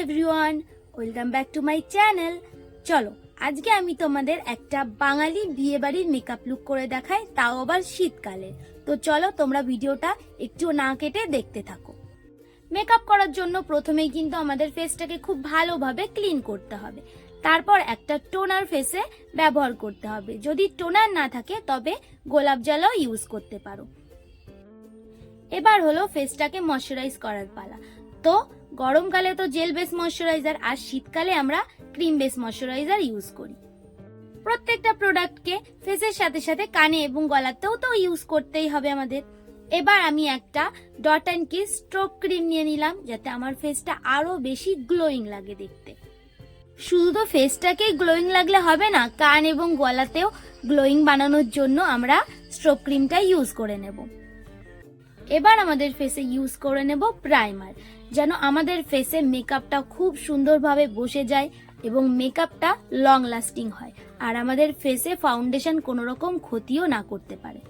Everyone, welcome back to my channel. চলো আজকে আমি তোমাদের একটা বাঙালি বিয়ে বাড়ির মেকআপ লুক করে দেখাই, তাও আবার শীতকালে। তো চলো তোমরা ভিডিওটা একটু না কেটে দেখতে থাকো। মেকআপ করার জন্য প্রথমেই কিন্তু আমাদের ফেসটাকে খুব ভালোভাবে ক্লিন করতে হবে। তারপর একটা টোনার ফেসে ব্যবহার করতে হবে। যদি টোনার না থাকে তবে গোলাপ জলও ইউজ করতে পারো। এবার হলো ফেসটাকে ময়শ্চারাইজ করার পালা। তো গরমকালে তো জেল বেস ময়শ্চারাইজার, আর শীতকালে আমরা ক্রিম বেস ময়শ্চারাইজার ইউজ করি। প্রত্যেকটা প্রোডাক্টকে ফেসের সাথে সাথে কানে এবং গলাতেও তো ইউজ করতেই হবে আমাদের। এবার আমি একটা ডট অ্যান্ড কি স্ট্রোক ক্রিম নিয়ে নিলাম, যাতে আমার ফেসটা আরো বেশি গ্লোয়িং লাগে দেখতে। শুধু তো ফেসটাকেই গ্লোয়িং লাগলে হবে না, কান এবং গলাতেও গ্লোয়িং বানানোর জন্য আমরা স্ট্রোক ক্রিমটা ইউজ করে নেব। এবার আমাদের ফেসে ইউজ করে নেব প্রাইমার, যেন আমাদের ফেসে মেকআপটা খুব সুন্দরভাবে বসে যায় এবং মেকআপটা লং লাস্টিং হয়, আর আমাদের ফেসে ফাউন্ডেশন কোনো রকম ক্ষতিও না করতে পারে।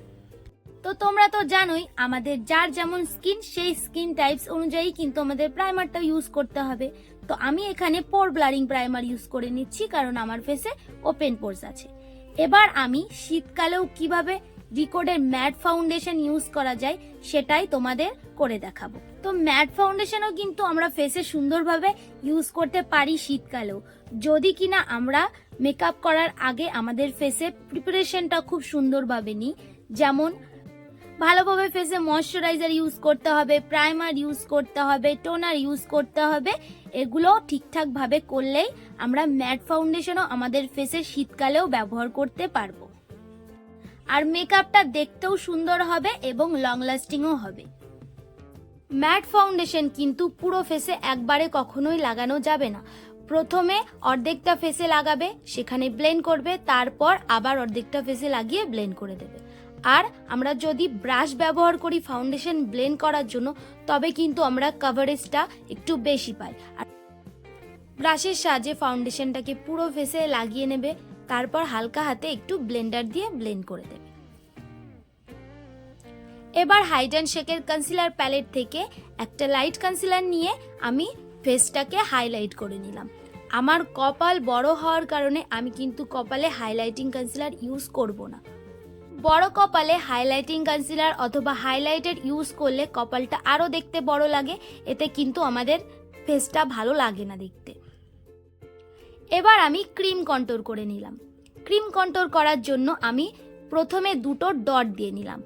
তো তোমরা তো জানোই আমাদের যার যেমন স্কিন, সেই স্কিন টাইপস অনুযায়ী কিন্তু আমাদের প্রাইমারটা ইউজ করতে হবে। তো আমি এখানে পোর ব্লারিং প্রাইমার ইউজ করে নিচ্ছি, কারণ আমার ফেসে ওপেন পোরস আছে। এবার আমি শীতকালেও কিভাবে রিকোডের ম্যাট ফাউন্ডেশন ইউজ করা যায় সেটাই তোমাদের করে দেখাবো। তো ম্যাট ফাউন্ডেশনও কিন্তু আমরা ফেসে সুন্দরভাবে ইউজ করতে পারি শীতকালেও, যদি কিনা আমরা মেকআপ করার আগে আমাদের ফেসে প্রিপারেশনটা খুব সুন্দরভাবে নিই। যেমন ভালোভাবে ফেসে ময়শ্চারাইজার ইউজ করতে হবে, প্রাইমার ইউজ করতে হবে, টোনার ইউজ করতে হবে। এগুলো ঠিকঠাক ভাবে করলেই আমরা ম্যাট ফাউন্ডেশনও আমাদের ফেসে শীতকালেও ব্যবহার করতে পারবো, আর মেকআপটা দেখতেও সুন্দর হবে এবং লং লাস্টিংও হবে। ম্যাট ফাউন্ডেশন কিন্তু পুরো ফেসে একবারে কখনোই লাগানো যাবে না। প্রথমে অর্ধেকটা ফেসে লাগাবে, সেখানে ব্লেন্ড করবে, তারপর আবার অর্ধেকটা ফেসে লাগিয়ে ব্লেন্ড করে দেবে। আর আমরা যদি ব্রাশ ব্যবহার করি ফাউন্ডেশন ব্লেন্ড করার জন্য, তবে কিন্তু আমরা কভারেজটা একটু বেশি পাই। আর ব্রাশের সাহায্যে ফাউন্ডেশনটাকে পুরো ফেসে লাগিয়ে নেবে, তারপর হালকা হাতে একটু ব্লেন্ডার দিয়ে ব্লেন্ড করে দেবে। এবার হাইড অ্যান্ড শেকের কনসিলার প্যালেট থেকে একটা লাইট কনসিলার নিয়ে আমি ফেসটাকে হাইলাইট করে নিলাম। আমার কপাল বড় হওয়ার কারণে আমি কিন্তু কপালে হাইলাইটিং কনসিলার ইউজ করব না। বড় কপালে হাইলাইটিং কনসিলার অথবা হাইলাইটার ইউজ করলে কপালটা আরো দেখতে বড় লাগে, এতে কিন্তু আমাদের ফেসটা ভালো লাগে না দেখতে। এবার আমি ক্রিম কন্ট্রোল করে নিলাম। ক্রিম কন্ট্রোল করার জন্য আমি প্রথমে দুটো ডট দিয়ে নিলাম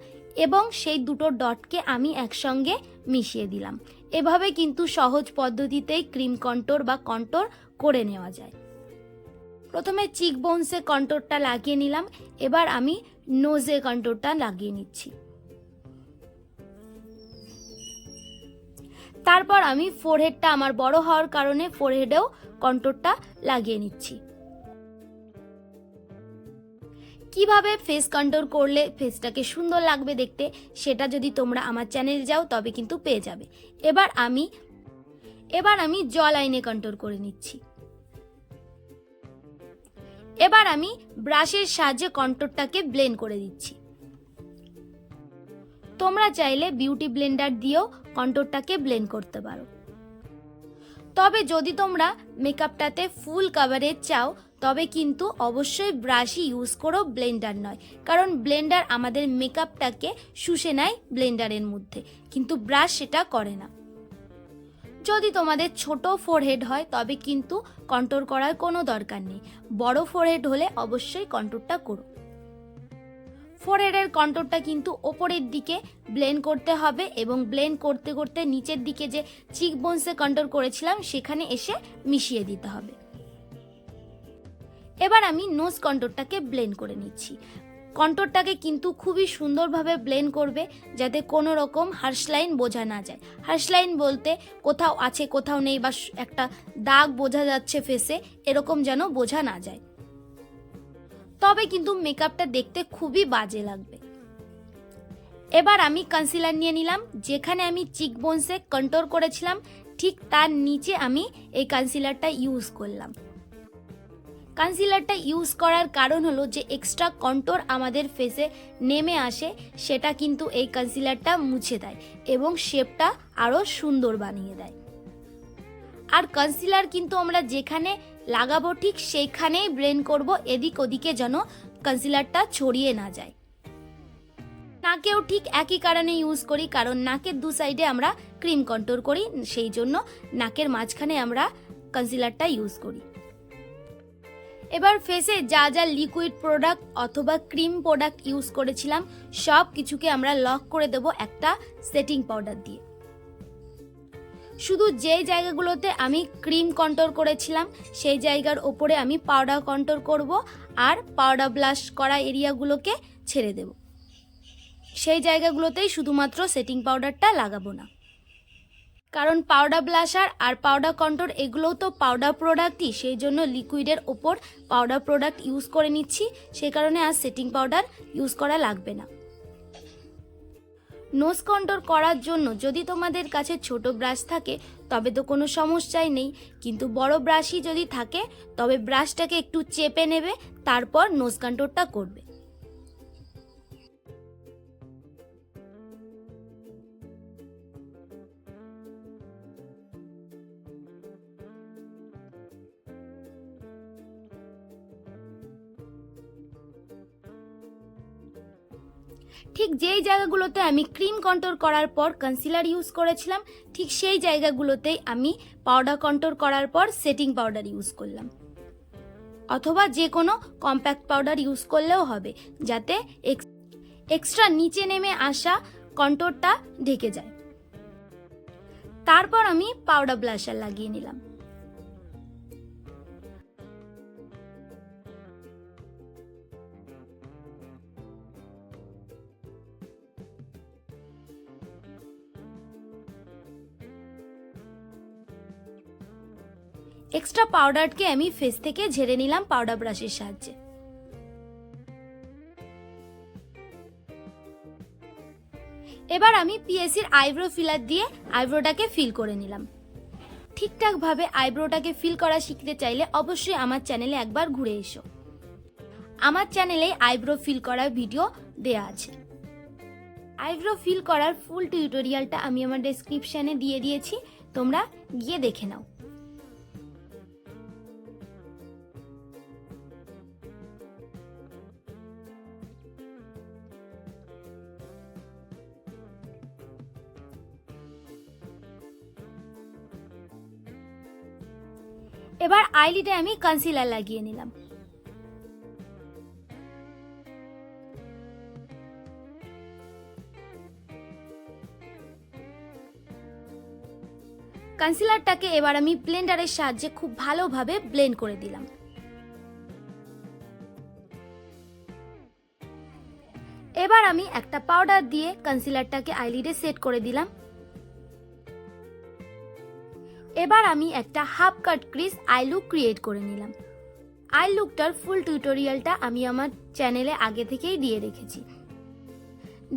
এবং সেই দুটো ডটকে আমি একসঙ্গে মিশিয়ে দিলাম। এভাবে কিন্তু সহজ পদ্ধতিতেই ক্রিম কন্ট্রোল বা কন্ট্রোল করে নেওয়া যায়। প্রথমে চিক বোনসে কন্ট্রোলটা লাগিয়ে নিলাম, এবার আমি নোজে কন্ট্রোলটা লাগিয়ে নিচ্ছি। তারপর আমি ফোরহেডটা আমার বড় হওয়ার কারণে ফোরহেডেও কন্ট্রোলটা লাগিয়ে নিচ্ছি। কিভাবে ফেস কন্ট্রোল করলে ফেসটাকে সুন্দর লাগবে দেখতে, সেটা যদি তোমরা আমার চ্যানেলে যাও তবে কিন্তু পেয়ে যাবে। এবার আমি জ লাইনে কন্ট্রোল করে নিচ্ছি। এবার আমি ব্রাশের সাহায্যে কন্ট্রোলটাকে ব্লেন্ড করে দিচ্ছি। তোমরা চাইলে বিউটি ব্লেন্ডার দিয়েও কন্ট্রোলটাকে ব্লেন্ড করতে পারো। তবে যদি তোমরা মেকআপটাতে ফুল কভারেজ চাও তবে কিন্তু অবশ্যই ব্রাশই ইউজ করো, ব্লেন্ডার নয়। কারণ ব্লেন্ডার আমাদের মেকআপটাকে শুষে নেয় ব্লেন্ডারের মধ্যে, কিন্তু ব্রাশ সেটা করে না। যদি তোমাদের ছোট ফোরহেড হয় তবে কিন্তু কন্ট্রোল করার কোনো দরকার নেই। বড় ফোরহেড হলে অবশ্যই কন্ট্রোলটা করো। ফোরহেডের কন্ট্রোলটা কিন্তু ওপরের দিকে ব্লেন্ড করতে হবে এবং ব্লেন্ড করতে করতে নিচের দিকে যে চিক বোনসে কন্ট্রোল করেছিলাম সেখানে এসে মিশিয়ে দিতে হবে। এবার আমি নোজ কন্ট্রোলটাকে ব্লেন্ড করে নিচ্ছি। কন্ট্রোলটাকে কিন্তু খুবই সুন্দরভাবে ব্লেন্ড করবে, যাতে কোনো রকম হার্শ লাইন বোঝা না যায়। হার্শ লাইন বলতে কোথাও আছে কোথাও নেই, বা একটা দাগ বোঝা যাচ্ছে ফেসে, এরকম যেন বোঝা না যায়, তবে কিন্তু মেকআপটা দেখতে খুবই বাজে লাগবে। এবার আমি কনসিলার নিয়ে নিলাম, যেখানে আমি চিক বোনসে কন্ট্রোল করেছিলাম ঠিক তার নিচে আমি এই কনসিলারটা ইউজ করলাম। কনসিলারটা ইউজ করার কারণ হলো যে এক্সট্রা কন্ট্রোল আমাদের ফেসে নেমে আসে, সেটা কিন্তু এই কনসিলারটা মুছে দেয় এবং শেপটা আরো সুন্দর বানিয়ে দেয়। আর কনসিলার কিন্তু আমরা যেখানে লাগাবো ঠিক সেইখানেই ব্লেন্ড করব, এদিক ওদিকে যেন কনসিলারটা ছড়িয়ে না যায়। নাকেও ঠিক একই কারণে ইউজ করি, কারণ নাকের দু সাইডে আমরা ক্রিম কন্ট্রোল করি, সেই জন্য নাকের মাঝখানে আমরা কনসিলারটা ইউজ করি। এবার ফেসে যা যা লিকুইড প্রোডাক্ট অথবা ক্রিম প্রোডাক্ট ইউজ করেছিলাম সব কিছুকে আমরা লক করে দেব একটা সেটিং পাউডার দিয়ে। শুধু যেই জায়গাগুলোতে আমি ক্রিম কন্ট্রোল করেছিলাম সেই জায়গার ওপরে আমি পাউডার কন্ট্রোল করব, আর পাউডার ব্লাশ করা এরিয়াগুলোকে ছেড়ে দেব। সেই জায়গাগুলোতেই শুধুমাত্র সেটিং পাউডারটা লাগাবো না, কারণ পাউডার ব্লাশার আর পাউডার কন্ট্রোল এগুলোও তো পাউডার প্রোডাক্টই, সেই জন্য লিকুইডের ওপর পাউডার প্রোডাক্ট ইউজ করে নিচ্ছি, সেই কারণে আর সেটিং পাউডার ইউজ করা লাগবে না। নোজ কন্ট্রোল করার জন্য যদি তোমাদের কাছে ছোট ব্রাশ থাকে তবে তো কোনো সমস্যাই নেই, কিন্তু বড় ব্রাশই যদি থাকে তবে ব্রাশটাকে একটু চেপে নেবে, তারপর নোজ কন্ট্রোলটা করবে। ঠিক যেই জায়গাগুলোতে আমি ক্রিম কন্ট্রোল করার পর কনসিলার ইউজ করেছিলাম ঠিক সেই জায়গাগুলোতেই আমি পাউডার কন্ট্রোল করার পর সেটিং পাউডার ইউজ করলাম, অথবা যে কোনো কম্প্যাক্ট পাউডার ইউজ করলেও হবে, যাতে এক্সট্রা নিচে নেমে আসা কন্ট্রোলটা ঢেকে যায়। তারপর আমি পাউডার ব্লাশার লাগিয়ে নিলাম। এক্সট্রা পাউডারকে আমি ফেস থেকে ঝেড়ে নিলাম পাউডার ব্রাশের সাহায্যে। এবার আমি পিএসির আইব্রো ফিলার দিয়ে আইব্রোটাকে ফিল করে নিলাম। ঠিকঠাক ভাবে আইব্রোটাকে ফিল করা শিখতে চাইলে অবশ্যই আমার চ্যানেলে একবার ঘুরে এসো। আমার চ্যানেলে আইব্রো ফিল করার ভিডিও দেয়া আছে। আইব্রো ফিল করার ফুল টিউটোরিয়ালটা আমি আমার ডেসক্রিপশনে দিয়ে দিয়েছি, তোমরা গিয়ে দেখে নাও। এবার আইলিডে আমি কনসিলার লাগিয়ে নিলাম। কনসিলারটাকে এবার আমি ব্লেন্ডারের সাহায্যে খুব ভালোভাবে ব্লেন্ড করে দিলাম। এবার আমি একটা পাউডার দিয়ে কনসিলারটাকে আইলিডে সেট করে দিলাম। এবার আমি একটা half cut crease eye look create করে নিলাম। আই লুকটার ফুল টিউটোরিয়ালটা আমি আমার চ্যানেলে আগে থেকেই দিয়ে রেখেছি।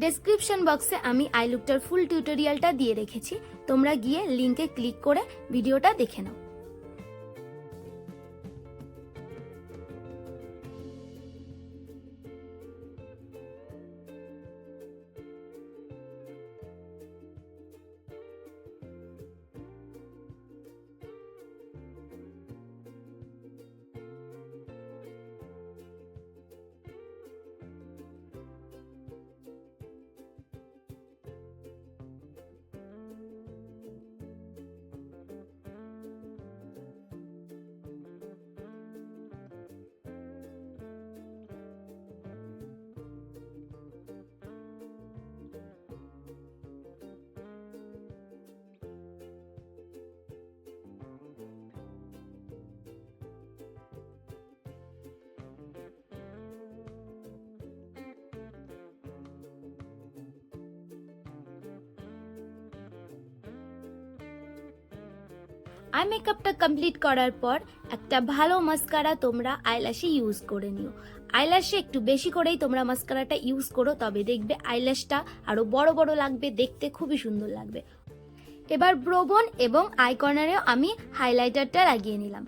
ডেসক্রিপশন বক্সে আমি আই লুকটার ফুল টিউটোরিয়ালটা দিয়ে রেখেছি, তোমরা গিয়ে লিংকে ক্লিক করে ভিডিওটা দেখে নাও। আই মেকআপটা কমপ্লিট করার পর একটা ভালো মাস্কারা তোমরা আইল্যাশে ইউজ করে নিও। আইল্যাশে একটু বেশি করেই তোমরা মাস্কারাটা ইউজ করো, তবে দেখবে আইল্যাশটা আরো বড় বড় লাগবে, দেখতে খুবই সুন্দর লাগবে। এবার ব্রোবোন এবং আই কর্নারেও আমি হাইলাইটারটা লাগিয়ে নিলাম।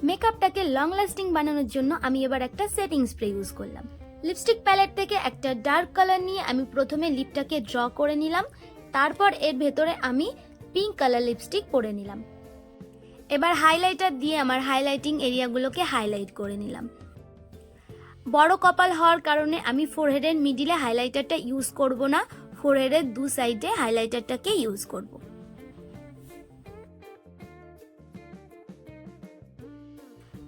মেকআপটাকে লং লাস্টিং বানানোর জন্য আমি এবার একটা সেটিং স্প্রে ইউজ করলাম। লিপস্টিক প্যালেট থেকে একটা ডার্ক কালার নিয়ে আমি প্রথমে লিপটাকে ড্র করে নিলাম, তারপর এর ভেতরে আমি পিঙ্ক কালার লিপস্টিক পরে নিলাম। এবার হাইলাইটার দিয়ে আমার হাইলাইটিং এরিয়াগুলোকে হাইলাইট করে নিলাম। বড় কপাল হওয়ার কারণে আমি ফোরহেডের মিডিলে হাইলাইটারটা ইউজ করব না, ফোরহেডের দু সাইডে হাইলাইটারটাকে ইউজ করব।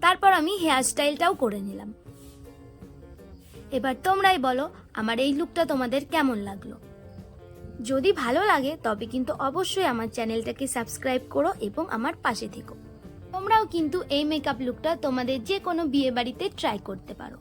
তারপর আমি হেয়ার স্টাইলটাও করে নিলাম। এবার তোমরাই বলো আমার এই লুকটা তোমাদের কেমন লাগলো। যদি ভালো লাগে তবে কিন্তু অবশ্যই আমার চ্যানেলটাকে সাবস্ক্রাইব করো এবং আমার পাশে থেকো। তোমরাও কিন্তু এই মেকআপ লুকটা তোমাদের যে কোনো বিয়ে বাড়িতে ট্রাই করতে পারো।